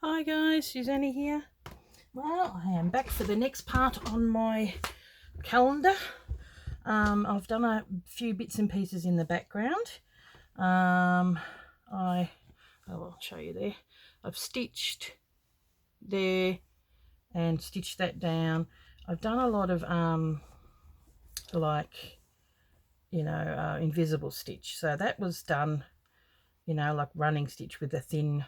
Hi guys, Susanna here. Well, I am back for the next part on my calendar. I've done a few bits and pieces in the background. I'll show you there. I've stitched there and stitched that down. I've done a lot of invisible stitch. So that was done, like running stitch with a thin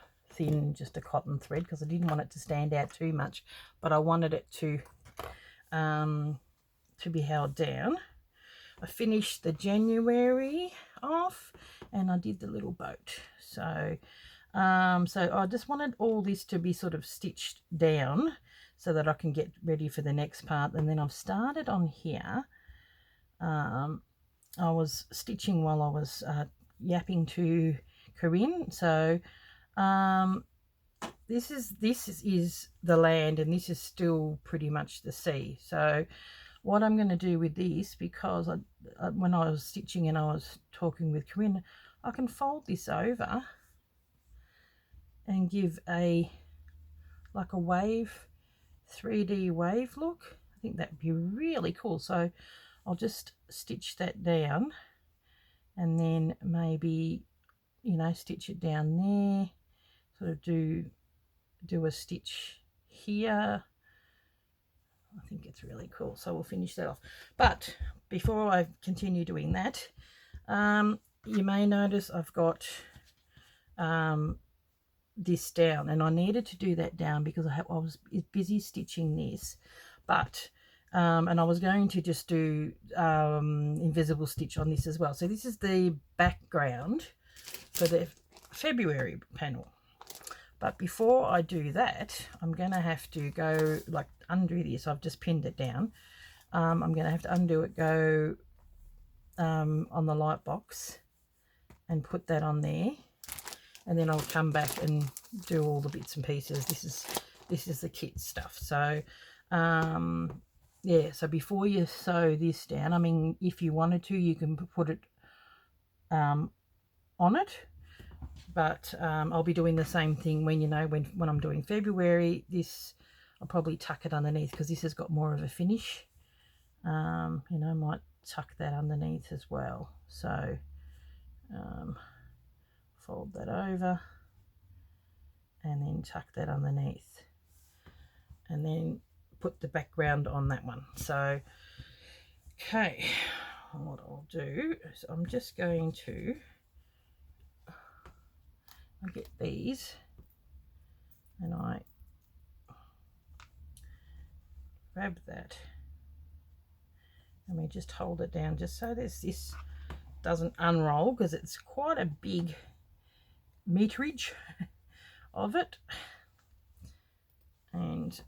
just a cotton thread, because I didn't want it to stand out too much, but I wanted it to be held down. I finished the January off and I did the little boat. So I just wanted all this to be sort of stitched down so that I can get ready for the next part. And then I've started on here. I was stitching while I was yapping to Corinne. So this is the land, and this is still pretty much the sea. So what I'm going to do with this, because when I was stitching and I was talking with Corinne, I can fold this over and give like a wave, 3D wave look. I think that'd be really cool. So I'll just stitch that down and then maybe, stitch it down there, sort of do a stitch here. I think it's really cool. So we'll finish that off. But before I continue doing that, you may notice I've got this down, and I needed to do that down because I was busy stitching this, but and I was going to just do invisible stitch on this as well. So this is the background for the February panel. But before I do that, I'm going to have to go, like, undo this. I've just pinned it down. I'm going to have to undo it, go on the light box and put that on there. And then I'll come back and do all the bits and pieces. This is the kit stuff. So, yeah, so before you sew this down, I mean, if you wanted to, you can put it on it. But I'll be doing the same thing when I'm doing February. This, I'll probably tuck it underneath because this has got more of a finish. I might tuck that underneath as well. So fold that over and then tuck that underneath, and then put the background on that one. So, okay, what I'll do is I'm just going to get these, and I grab that, and we just hold it down just so this doesn't unroll, because it's quite a big meterage of it, and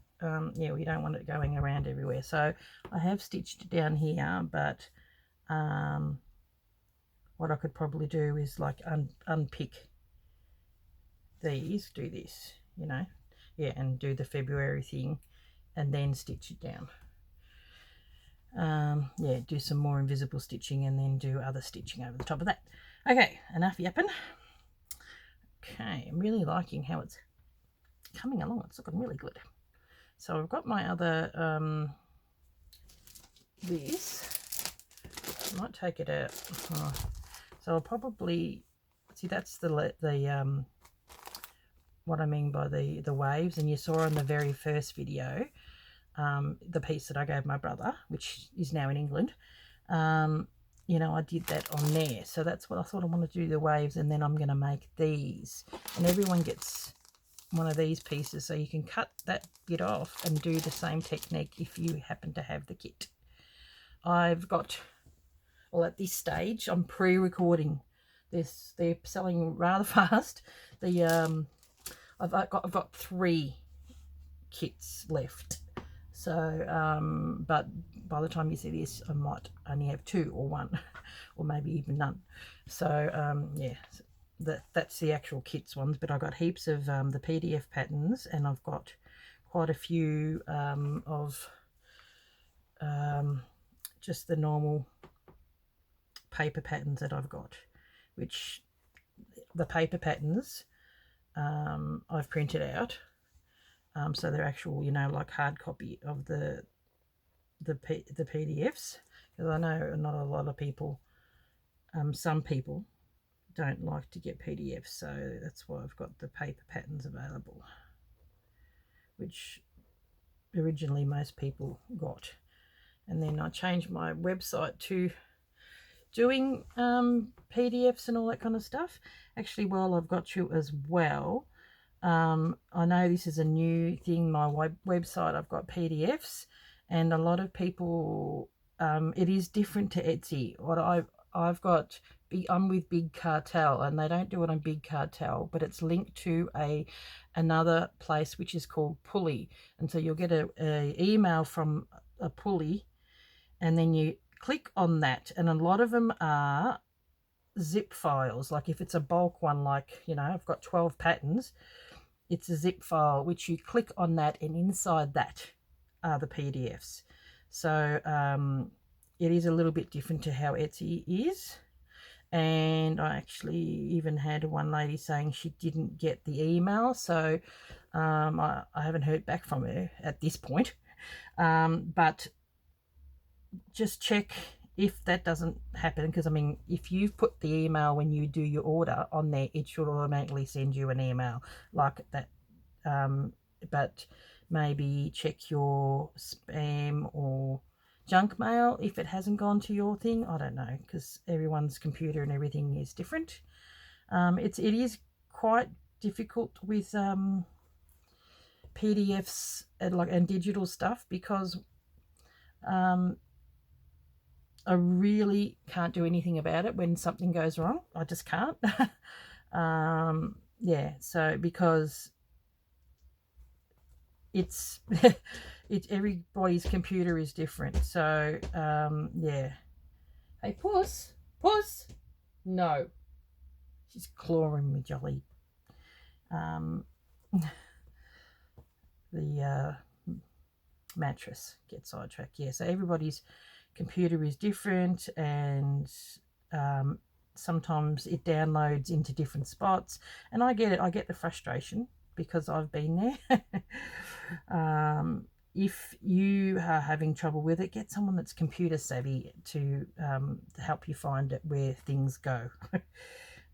yeah, we don't want it going around everywhere. So I have stitched down here, but what I could probably do is like unpick these, do this, yeah, and do the February thing and then stitch it down. Yeah, do some more invisible stitching and then do other stitching over the top of that. Okay, enough yapping. Okay, I'm really liking how it's coming along. It's looking really good. So I've got my other this. I might take it out. So I'll probably see, that's the what I mean by the waves, and you saw in the very first video the piece that I gave my brother, which is now in England. I did that on there. So that's what I thought. I want to do the waves, and then I'm going to make these, and everyone gets one of these pieces, so you can cut that bit off and do the same technique if you happen to have the kit. I've got, well, at this stage I'm pre-recording this. They're selling rather fast. I've got 3 kits left. So but by the time you see this, I might only have 2 or 1 or maybe even none. So yeah, that's the actual kits ones. But I've got heaps of the PDF patterns, and I've got quite a few of just the normal paper patterns that I've got, which the paper patterns I've printed out So they're actual, you know, like hard copy of the PDFs, because I know not a lot of people, some people don't like to get PDFs, so that's why I've got the paper patterns available, which originally most people got. And then I changed my website to doing PDFs and all that kind of stuff. Actually, while I've got you as well, I know this is a new thing, my website, I've got PDFs, and a lot of people, it is different to Etsy. What I've got, I'm with Big Cartel, and they don't do it on Big Cartel, but it's linked to another place which is called Pulley, and so you'll get a email from a Pulley, and then you click on that, and a lot of them are zip files. Like if it's a bulk one, like, you know, I've got 12 patterns, it's a zip file which you click on that, and inside that are the PDFs. So it is a little bit different to how Etsy is. And I actually even had one lady saying she didn't get the email, so I haven't heard back from her at this point. But just check if that doesn't happen, because I mean, if you've put the email when you do your order on there, it should automatically send you an email like that. But maybe check your spam or junk mail if it hasn't gone to your thing. I don't know, because everyone's computer and everything is different. It is quite difficult with PDFs and digital stuff, because I really can't do anything about it when something goes wrong. I just can't. Yeah, so because it's everybody's computer is different. So yeah. Hey, Puss, no, she's clawing me jelly. The mattress gets sidetracked. Yeah, so everybody's computer is different, and sometimes it downloads into different spots, and I get it. I get the frustration because I've been there. If you are having trouble with it, get someone that's computer savvy to help you find it where things go.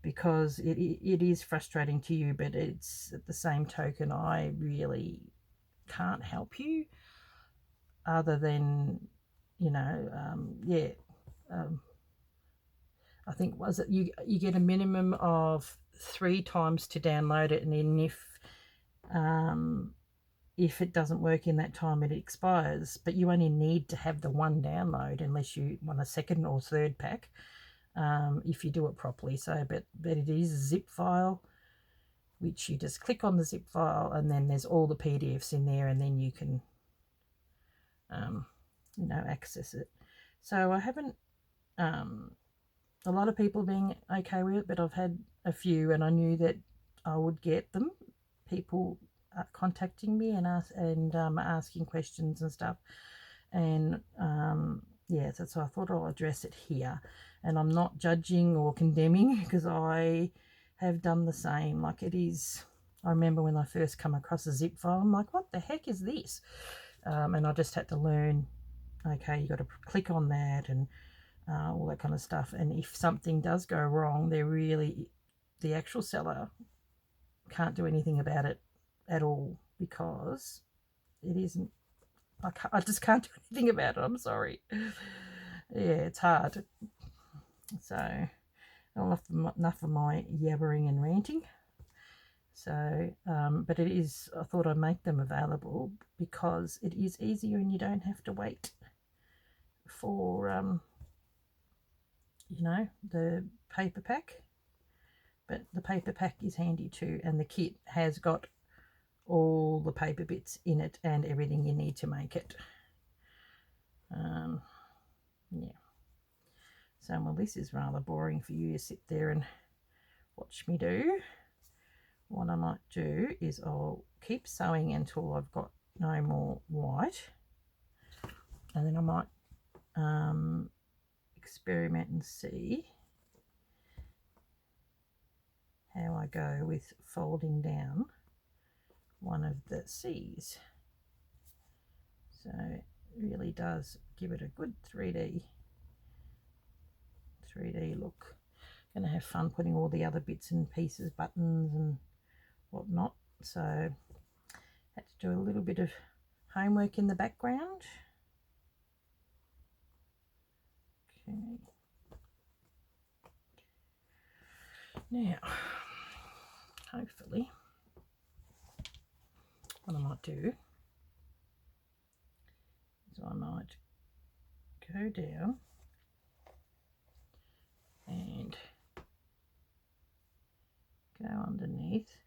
Because it is frustrating to you, but it's at the same token, I really can't help you other than, you know, yeah, I think was it you get a minimum of 3 times to download it, and then if it doesn't work in that time, it expires. But you only need to have the one download unless you want a second or third pack, if you do it properly. So but it is a zip file, which you just click on the zip file, and then there's all the PDFs in there, and then you can you know, access it. So I haven't a lot of people being okay with it, but I've had a few, and I knew that I would get them. People contacting me and asking questions and stuff, and yeah, so I thought I'll address it here. And I'm not judging or condemning, because I have done the same. Like, it is, I remember when I first come across a zip file, I'm like, what the heck is this? And I just had to learn, okay, you got to click on that, and all that kind of stuff. And if something does go wrong, the actual seller can't do anything about it at all, because it isn't, I just can't do anything about it. I'm sorry. Yeah, it's hard. So enough of my yabbering and ranting. So but it is, I thought I'd make them available because it is easier, and you don't have to wait for you know, the paper pack. But the paper pack is handy too, and the kit has got all the paper bits in it and everything you need to make it. Yeah. So, well, this is rather boring for you to sit there and watch me do. What I might do is I'll keep sewing until I've got no more white, and then I might experiment and see how I go with folding down one of the C's. So it really does give it a good 3D look. Going to have fun putting all the other bits and pieces, buttons and whatnot. So had to do a little bit of homework in the background. Okay. Now, hopefully, what I might do is I might go down and go underneath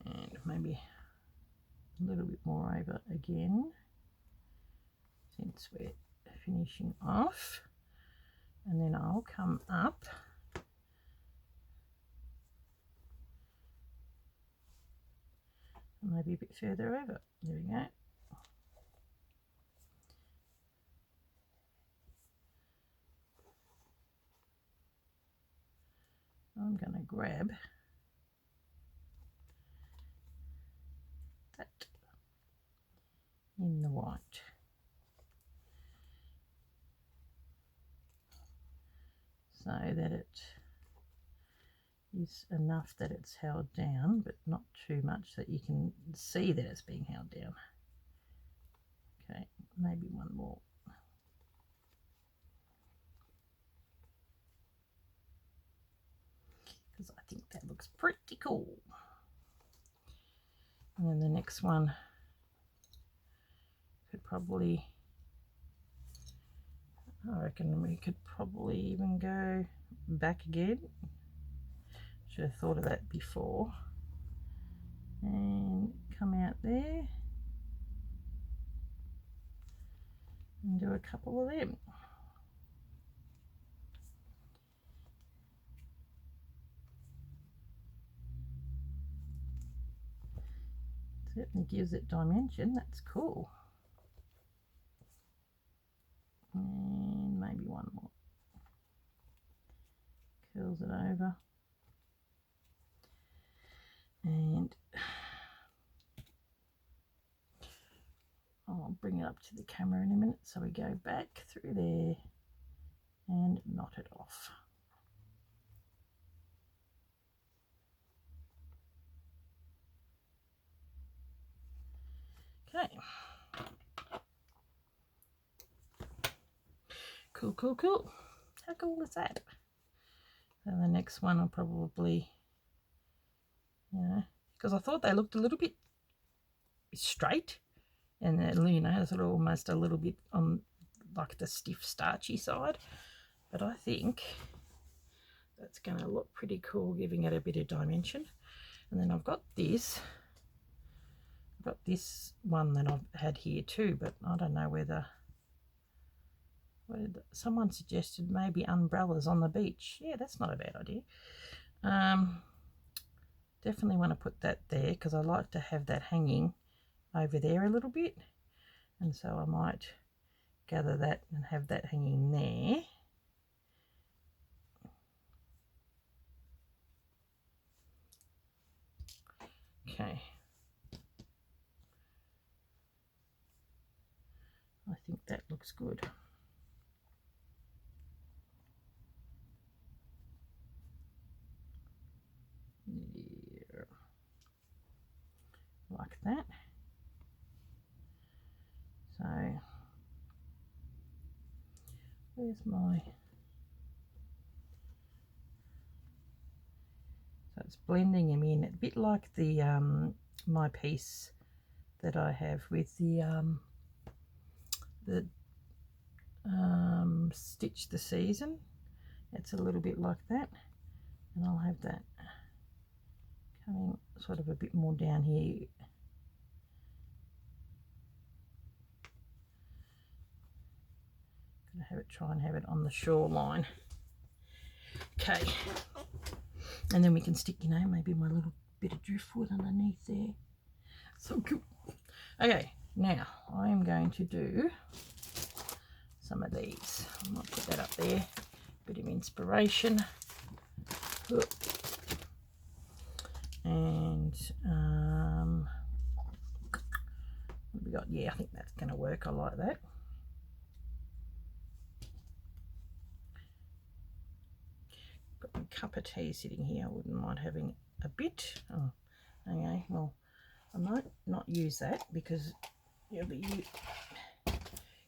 and maybe a little bit more over again since we're finishing off, and then I'll come up and maybe a bit further over. There we go. I'm going to grab that in the white. So that it is enough that it's held down, but not too much that you can see that it's being held down. Okay, maybe one more. Because I think that looks pretty cool. And then the next one could probably, I reckon we could probably even go back again. Should have thought of that before. And come out there and do a couple of them. Certainly gives it dimension. That's cool. And maybe one more. Curls it over. And I'll bring it up to the camera in a minute. So we go back through there and knot it off. Okay. Cool, cool, cool. How cool is that? So the next one will probably, because I thought they looked a little bit straight, and sort of almost a little bit on like the stiff, starchy side. But I think that's going to look pretty cool, giving it a bit of dimension. And then I've got this one that I've had here too, but I don't know whether. Someone suggested maybe umbrellas on the beach. Yeah, that's not a bad idea. Definitely want to put that there because I like to have that hanging over there a little bit, and so I might gather that and have that hanging there. Okay, I think that looks good. Yeah, like that. So where's my, so it's blending them in a bit like the my piece that I have with the Stitch the Season. It's a little bit like that, and I'll have that coming sort of a bit more down here. Gonna have it, try and have it on the shoreline. Okay, and then we can stick, maybe my little bit of driftwood underneath there. So cool. Okay, now I am going to do some of these. I might put that up there. Bit of inspiration. And what have we got? Yeah, I think that's going to work. I like that. Got my cup of tea sitting here. I wouldn't mind having a bit. Oh, okay, well, I might not use that because you'll be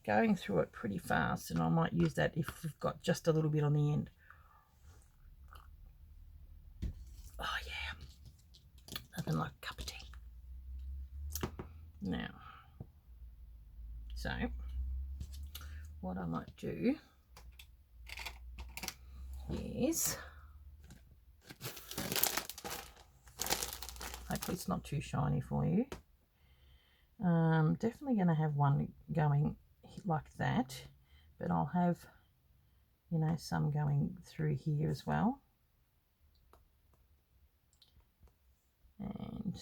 going through it pretty fast, and I might use that if we've got just a little bit on the end. Oh yeah, nothing like a cup of tea. Now, so what I might do is, hopefully it's not too shiny for you. Definitely going to have one going like that, but I'll have, you know, some going through here as well. And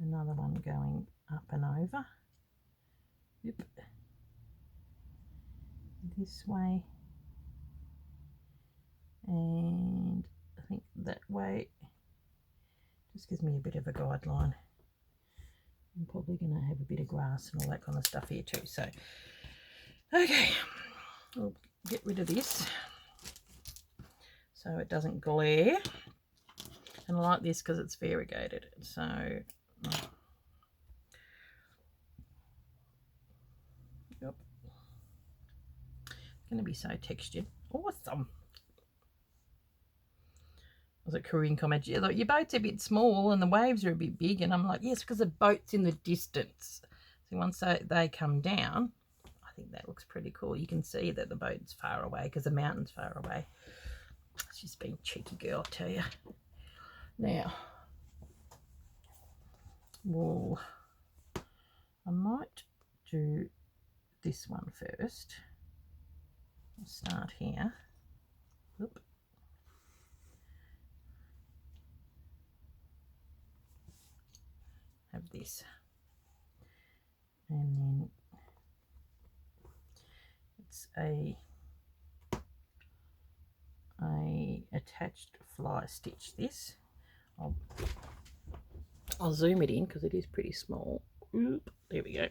another one going up and over. Yep. This way. And I think that way just gives me a bit of a guideline. I'm probably going to have a bit of grass and all that kind of stuff here too. So, okay, we'll get rid of this so it doesn't glare. And I like this because it's variegated. So, yep, it's going to be so textured. Awesome. Was it Korean comment? Yeah, look, your boat's a bit small and the waves are a bit big. And I'm like, yes, because the boat's in the distance. So once they come down, I think that looks pretty cool. You can see that the boat's far away because the mountain's far away. She's been a cheeky girl, I tell you. Now, well, I might do this one first. I'll start here. Oop. Have this, and then it's a attached fly stitch. This I'll zoom it in because it is pretty small. Oop, there we go.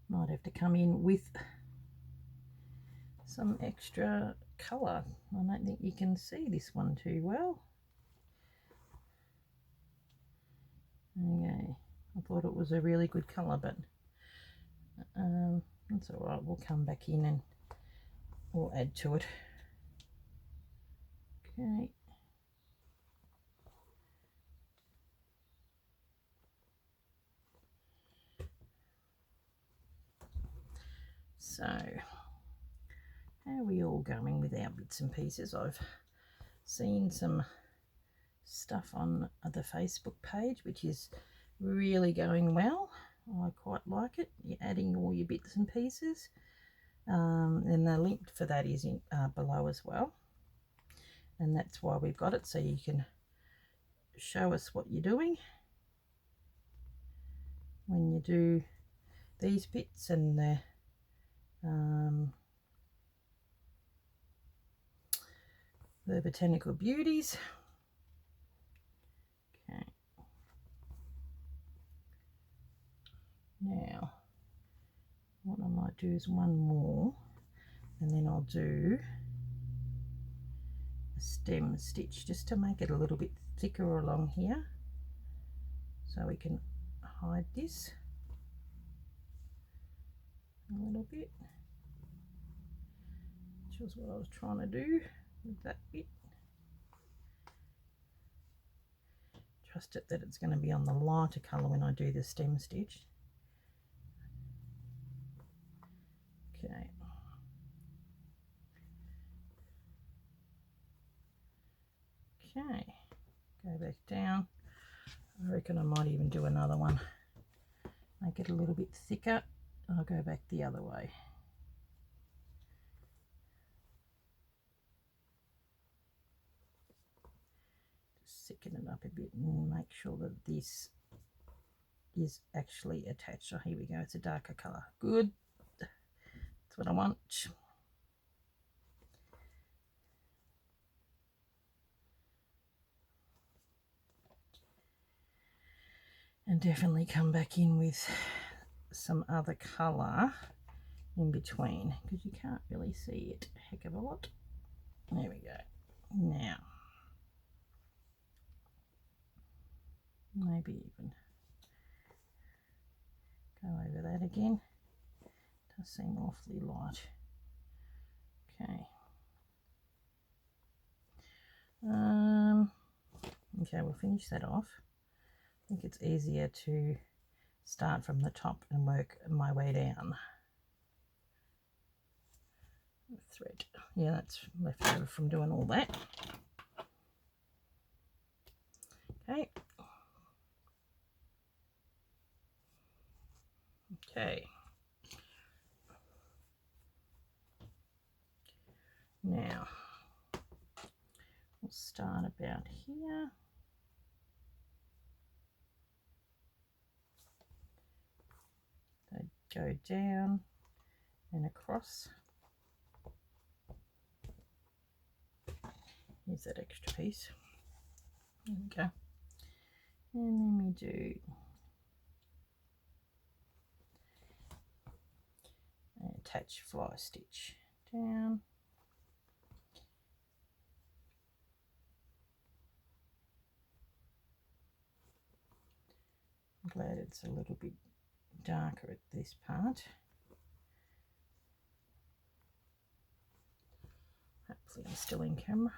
Might have to come in with some extra colour. I don't think you can see this one too well. Okay, I thought it was a really good colour, but that's all right. We'll come back in and we'll add to it. Okay. So, how are we all going with our bits and pieces? I've seen some stuff on the Facebook page, which is really going well. I quite like it. You're adding all your bits and pieces. And the link for that is in below as well. And that's why we've got it, so you can show us what you're doing when you do these bits and the botanical beauties. Okay. Now, what I might do is one more, and then I'll do a stem stitch just to make it a little bit thicker along here, so we can hide this a little bit, which was what I was trying to do with that bit. Trust it that it's going to be on the lighter colour when I do the stem stitch. Okay. Okay, go back down. I reckon I might even do another one. Make it a little bit thicker. I'll go back the other way. Just thicken it up a bit and make sure that this is actually attached. Oh, here we go, it's a darker colour. Good, that's what I want. And definitely come back in with some other colour in between, because you can't really see it a heck of a lot. There we go. Now, maybe even go over that again. Does seem awfully light. Okay. Okay, we'll finish that off. I think it's easier to start from the top and work my way down. Thread. Yeah, that's left over from doing all that. Okay. Okay. Now, we'll start about here. They go down and across. Here's that extra piece. There we go. And then we do an attach fly stitch down. I'm glad it's a little bit darker at this part. Hopefully I'm still in camera.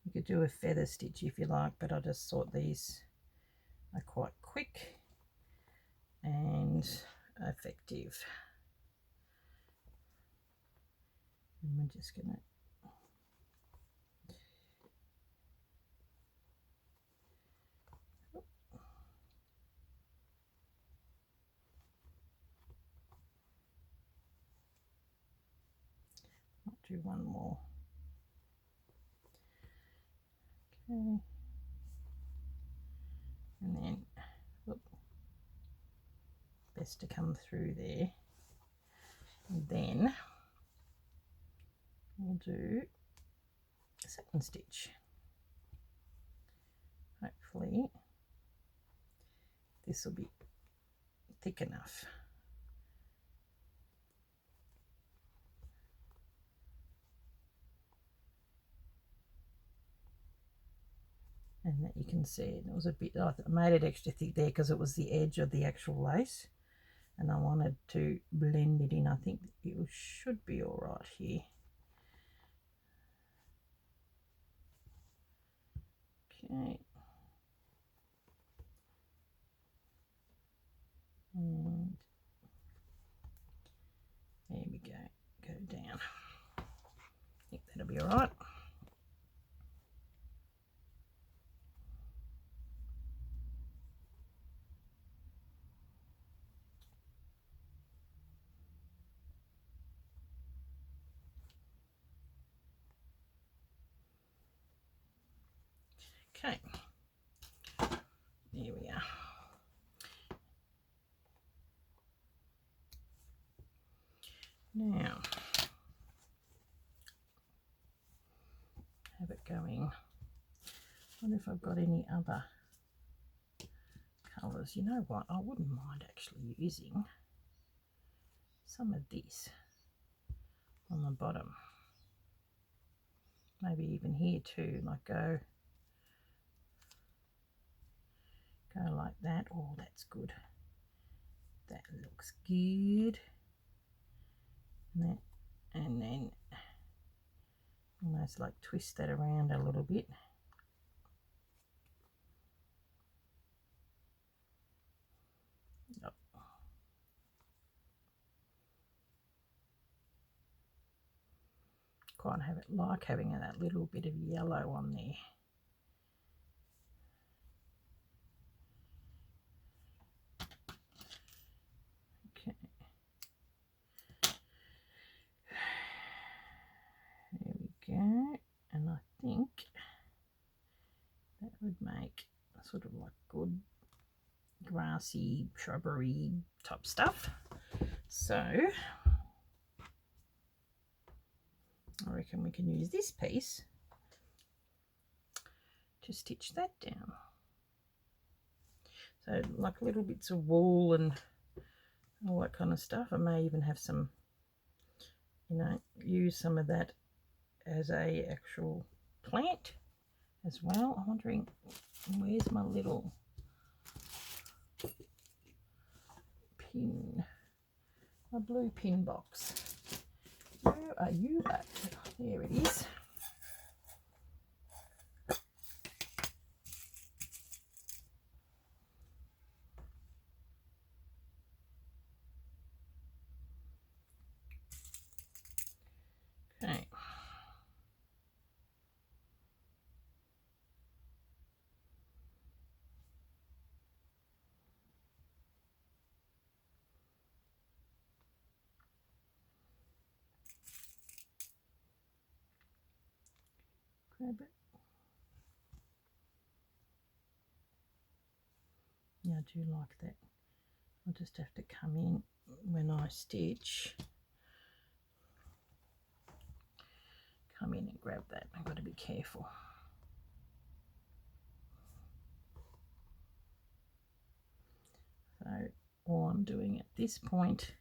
You could do a feather stitch if you like, but I just thought these are quite quick and effective. And we're just going to do one more. Okay. And then, best to come through there. And then we'll do a second stitch. Hopefully this will be thick enough. And that you can see it was a bit, I made it extra thick there because it was the edge of the actual lace and I wanted to blend it in. I think it should be all right here. Okay. And there we go, go down. I think that'll be all right. Okay, there we are. Now, have it going. I wonder if I've got any other colours. You know what, I wouldn't mind actually using some of this on the bottom. Maybe even here too, like go like that. Oh, that's good. That looks good. And then almost like twist that around a little bit. Yep. Quite like having that little bit of yellow on there. Okay. go. And I think that would make sort of like good grassy shrubbery type stuff. So I reckon we can use this piece to stitch that down. So like little bits of wool and all that kind of stuff. I may even have some, you know, use some of that as a actual plant as well. I'm wondering, where's my little pin, my blue pin box? Where are you at? There it is. Okay. Grab it. Yeah, I do like that. I'll just have to come in when I stitch. Come in and grab that. I've got to be careful. So all I'm doing at this point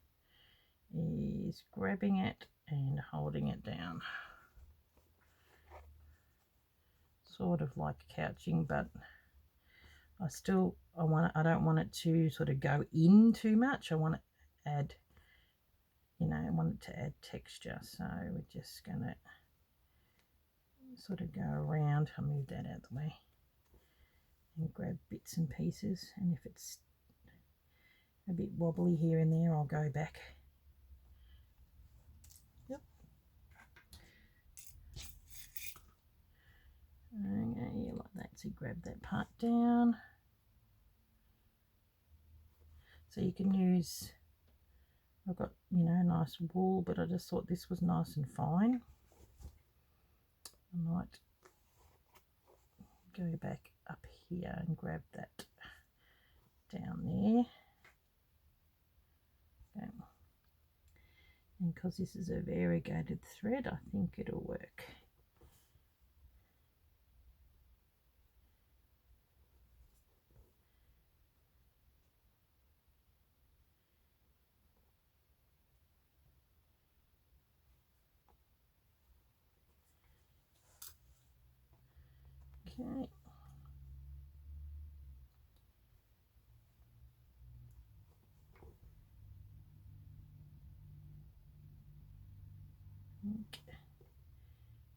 is grabbing it and holding it down. Sort of like couching, but I don't want it to sort of go in too much. I want to add, you know, I want it to add texture. So we're just going to sort of go around. I'll move that out of the way and grab bits and pieces. And if it's a bit wobbly here and there, I'll go back. Yep. Okay, like that. So grab that part down. So you can use, I've got, you know, nice wool, but I just thought this was nice and fine. I might go back up here and grab that down there. Okay. And because this is a variegated thread, I think it'll work. Okay. Okay.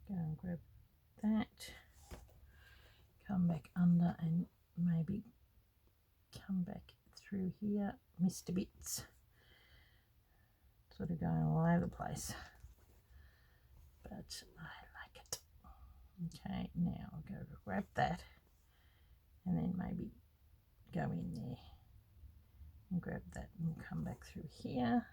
Go and grab that. Come back under and maybe come back through here. Missed a bits. Sort of going all over the place. But I like it. Okay, now I'll go grab that and then maybe go in there and grab that and come back through here.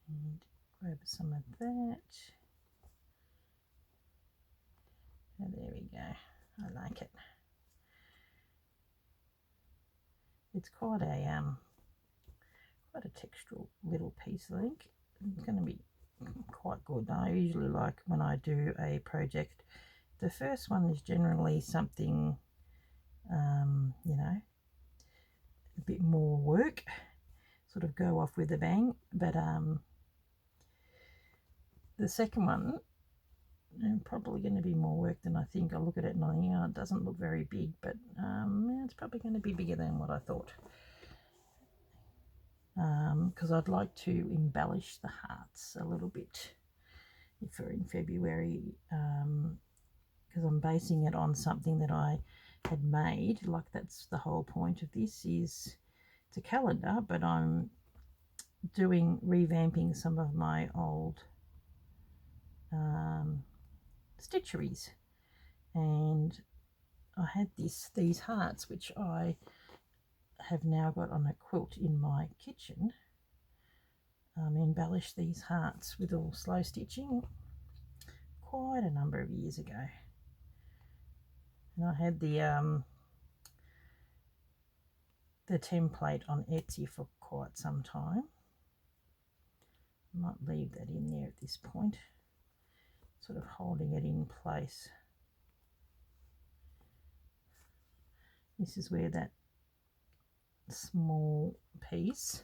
And grab some of that. Oh, there we go. I like it. It's quite a textural little piece, I think. It's going to be quite good. I usually like when I do a project, the first one is generally something, you know, a bit more work, sort of go off with a bang, but the second one probably going to be more work than I think. I look at it and I think, oh, it doesn't look very big, but it's probably going to be bigger than what I thought. Because I'd like to embellish the hearts a little bit if we're in February, because I'm basing it on something that I had made. Like, that's the whole point of this, is it's a calendar, but I'm revamping some of my old Stitcheries, and I had these hearts which I have now got on a quilt in my kitchen embellished these hearts with all slow stitching quite a number of years ago. And I had the template on Etsy for quite some time. I might leave that in there at this point, sort of holding it in place. This is where that small piece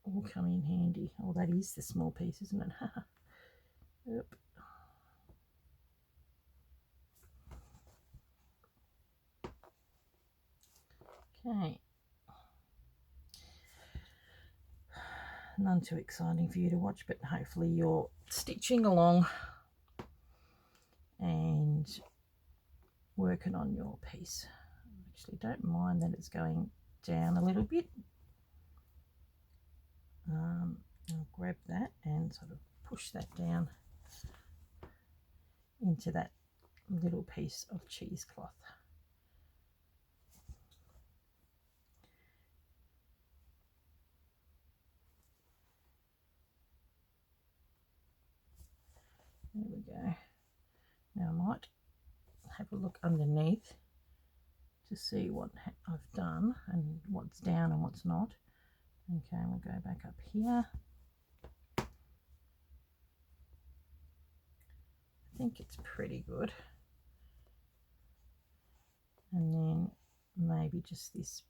will come in handy. Oh, that is the small piece, isn't it? Yep. Okay. None too exciting for you to watch, but hopefully you're stitching along and working on your piece. I actually don't mind that it's going down a little bit. I'll grab that and sort of push that down into that little piece of cheesecloth. There we go. Now I might have a look underneath to see what I've done and what's down and what's not. Okay, we'll go back up here. I think it's pretty good. And then maybe just this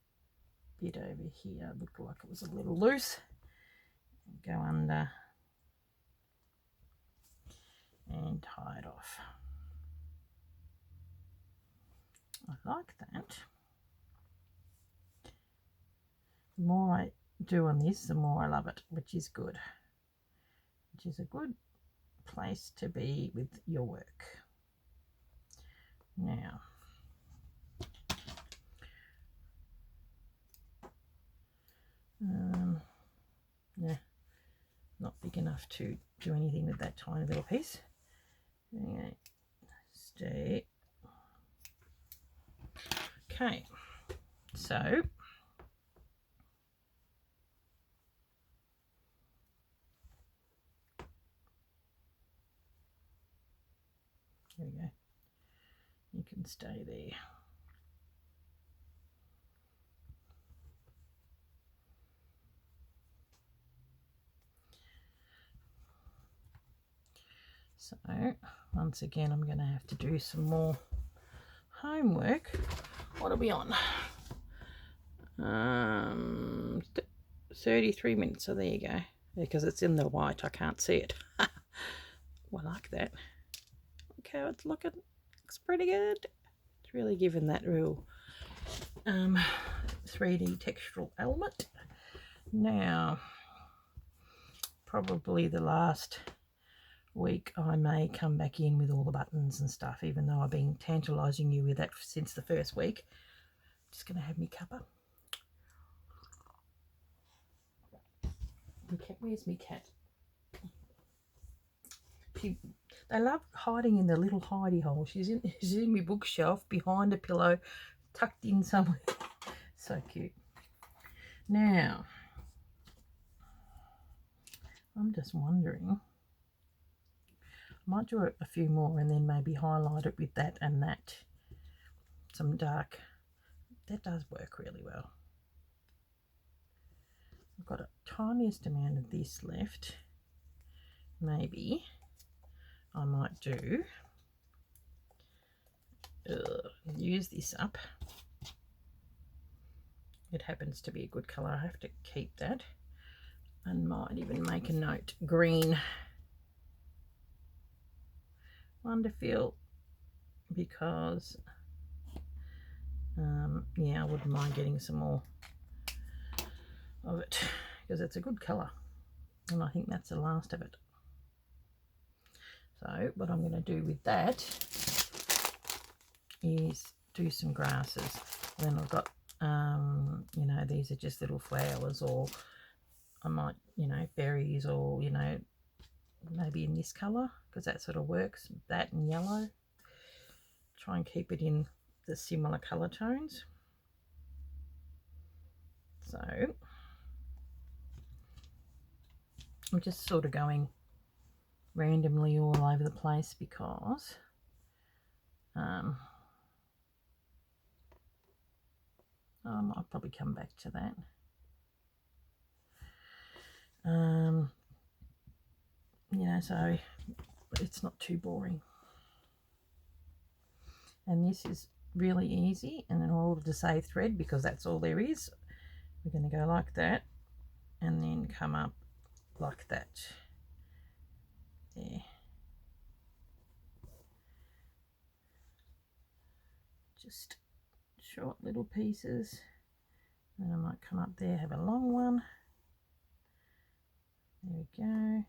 bit over here looked like it was a little loose. Go under and tie it off. I like that. The more I do on this, the more I love it, which is good. Which is a good place to be with your work. Now, yeah, not big enough to do anything with that tiny little piece. Okay, stay. Okay, so there we go. You can stay there. So once again, I'm going to have to do some more homework. What are we on? 33 minutes. So there you go. Because it's in the white, I can't see it. Well, I like that. Look how it's looking. Looks pretty good. It's really given that real 3D textural element. Now, probably the last week I may come back in with all the buttons and stuff, even though I've been tantalising you with that since the first week. Just going to have me cuppa. Where's me cat? They love hiding in the little hidey hole. She's in my bookshelf behind a pillow, tucked in somewhere. So cute. Now, I'm just wondering, I might do a few more and then maybe highlight it with that and that. Some dark. That does work really well. I've got a tiniest amount of this left. Maybe I might do use this up. It happens to be a good colour. I have to keep that. And might even make a note. Green. Wonderful. Because yeah, I wouldn't mind getting some more of it because it's a good colour, and I think that's the last of it. So what I'm going to do with that is do some grasses. Then I've got you know, these are just little flowers, or I might, you know, berries, or, you know, maybe in this colour because that sort of works, that and yellow. Try and keep it in the similar colour tones. So I'm just sort of going randomly all over the place because I'll probably come back to that. You know, so it's not too boring. And this is really easy, and in order to save thread, because that's all there is, we're going to go like that and then come up like that. There. Just short little pieces. And I might come up there, have a long one. There we go.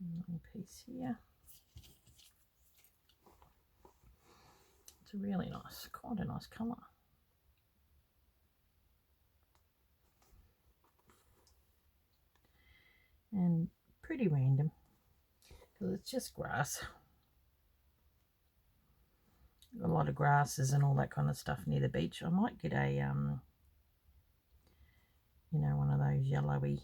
Long piece here. It's a really nice, quite a nice colour. And pretty random because it's just grass. A lot of grasses and all that kind of stuff near the beach. I might get a you know, one of those yellowy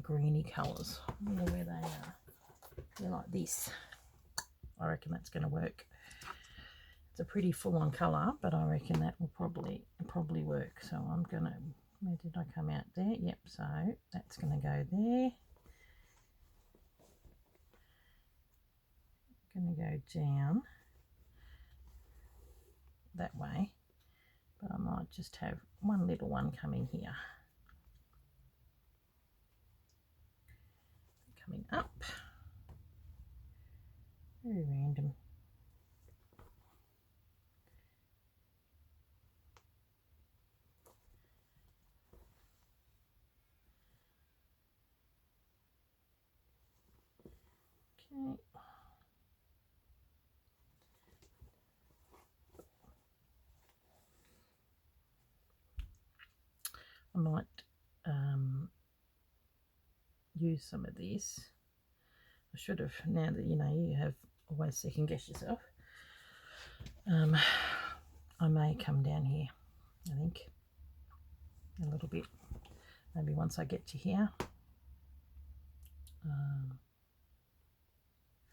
greeny colours. I wonder where they are. They're like this. I reckon that's going to work. It's a pretty full-on colour, but I reckon that will probably work. So I'm going to, where did I come out there? Yep, so that's going to go there. Going to go down that way, but I might just have one little one coming here. Coming up. Very random. Okay. I might use some of this. I should have, now that you know, you have always second guess yourself. I may come down here, I think, a little bit, maybe once I get to here.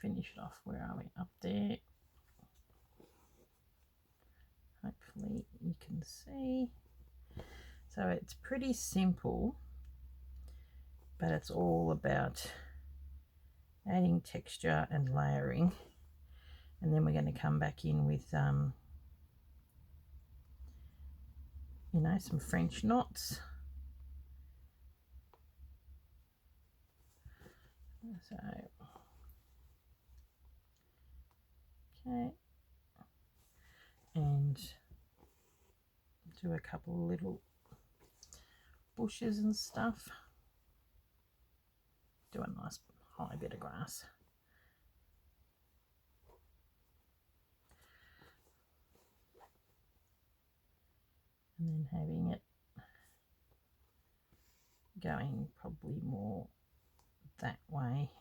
Finish it off. Where are we? Up there. Hopefully you can see. So it's pretty simple, but it's all about adding texture and layering. And then we're going to come back in with you know, some French knots. So okay, and do a couple of little bushes and stuff. Do a nice high bit of grass. And then having it going probably more that way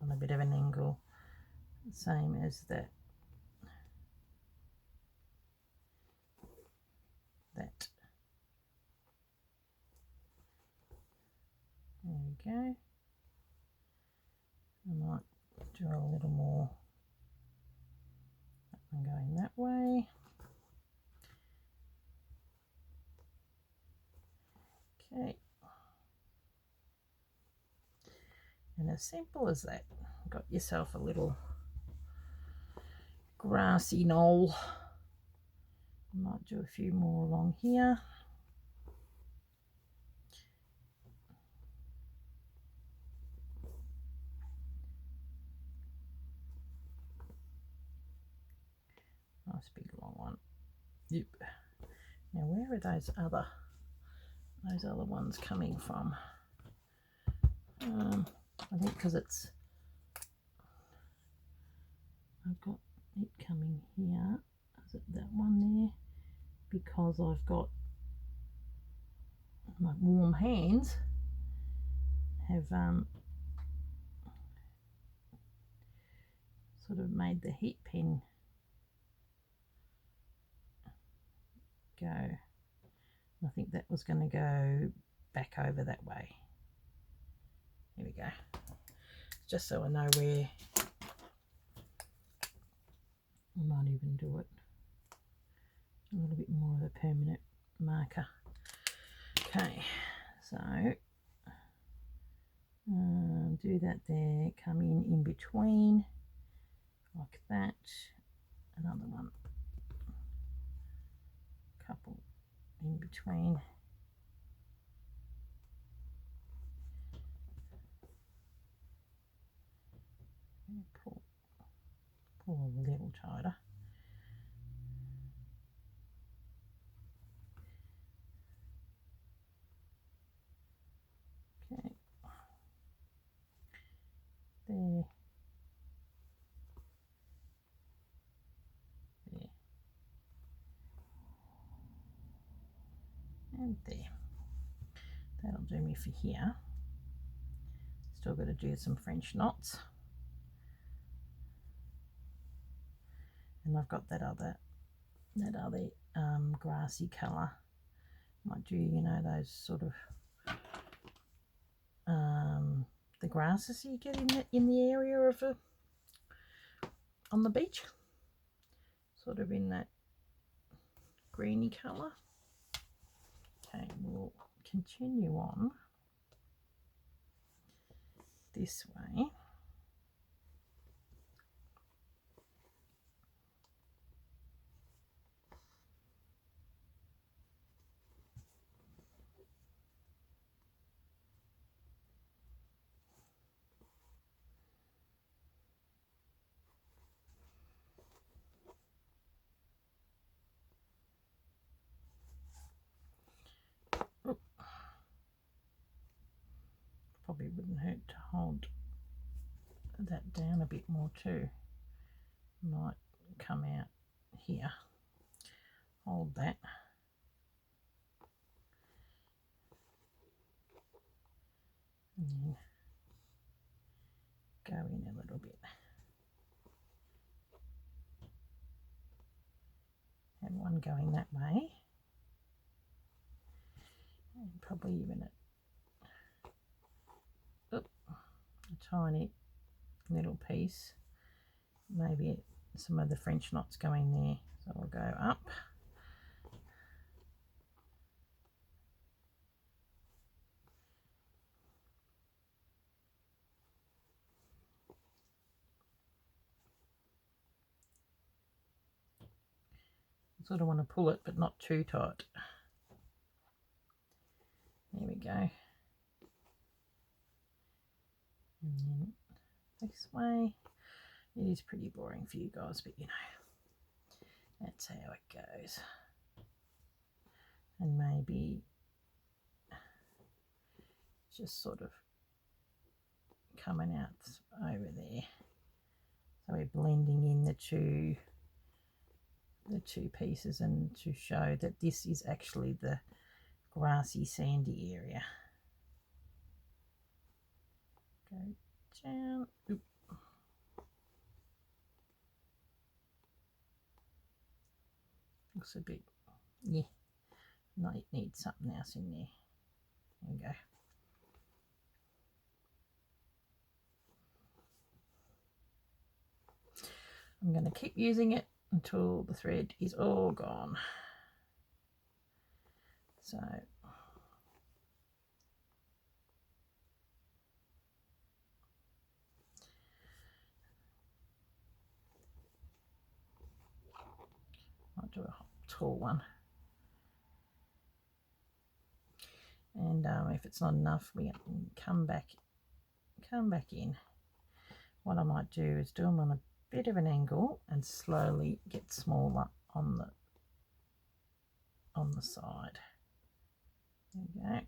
on a bit of an angle, same as that. There we go. I might do a little more, that one going that way. Okay. And as simple as that, got yourself a little grassy knoll. Might do a few more along here. Nice big long one. Yep. Now where are those other ones coming from? I think because it's, I've got it coming here. Is it that one there? Because I've got my warm hands have sort of made the heat pen go. I think that was going to go back over that way. Here we go. Just so I know where. I might even do it a little bit more of a permanent marker. Okay, so do that there, come in between like that, another one, couple in between. Pull a little tighter. Okay, there, there, and there. That'll do me for here. Still got to do some French knots. And I've got that other grassy colour. Might do, you know, those sort of the grasses you get in the area of on the beach, sort of in that greeny colour. Okay, we'll continue on this way. Probably wouldn't hurt to hold that down a bit more too. Might come out here. Hold that. And then go in a little bit. Have one going that way. And probably even a tiny little piece, maybe some of the French knots going there, so I'll go up. I sort of want to pull it but not too tight. There we go. And then this way. It is pretty boring for you guys, but you know, that's how it goes. And maybe just sort of coming out over there. So we're blending in the two pieces, and to show that this is actually the grassy sandy area. Go down. Oop. Looks a bit, yeah, might need something else in there. There we go. I'm going to keep using it until the thread is all gone. So I'll do a tall one, and if it's not enough, we can come back in. What I might do is do them on a bit of an angle and slowly get smaller on the side. There we go.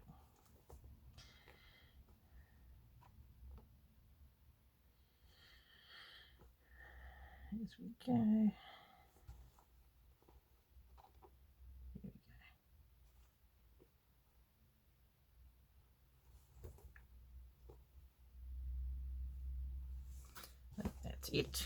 As we go. Here we go. That's it.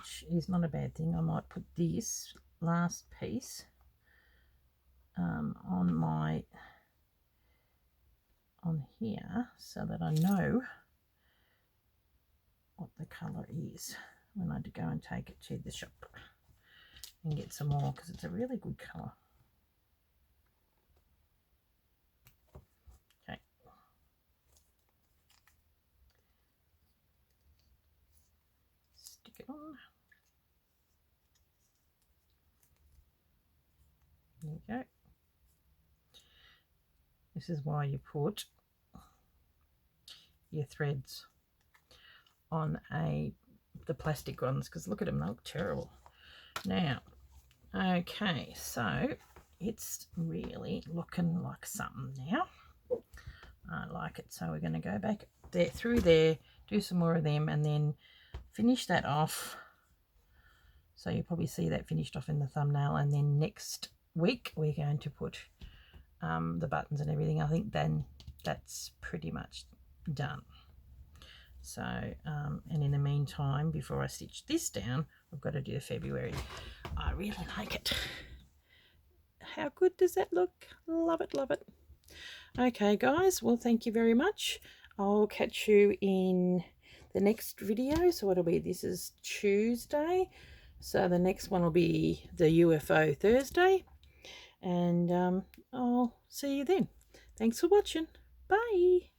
which is not a bad thing. I might put this last piece on here so that I know what the colour is when I go and take it to the shop and get some more, because it's a really good colour. Okay. Stick it on. There we go. This is why you put your threads on the plastic ones, because look at them, they look terrible. Now, okay, so it's really looking like something now. I like it. So we're going to go back there, through there, do some more of them, and then finish that off. So you probably see that finished off in the thumbnail, and then next week we're going to put the buttons and everything. I think then that's pretty much done. So and in the meantime, before I stitch this down, I've got to do February. I really like it. How good does that look? Love it, love it. Okay guys, well thank you very much. I'll catch you in the next video. So what'll be, this is Tuesday, so the next one will be the UFO Thursday, and I'll see you then. Thanks for watching. Bye.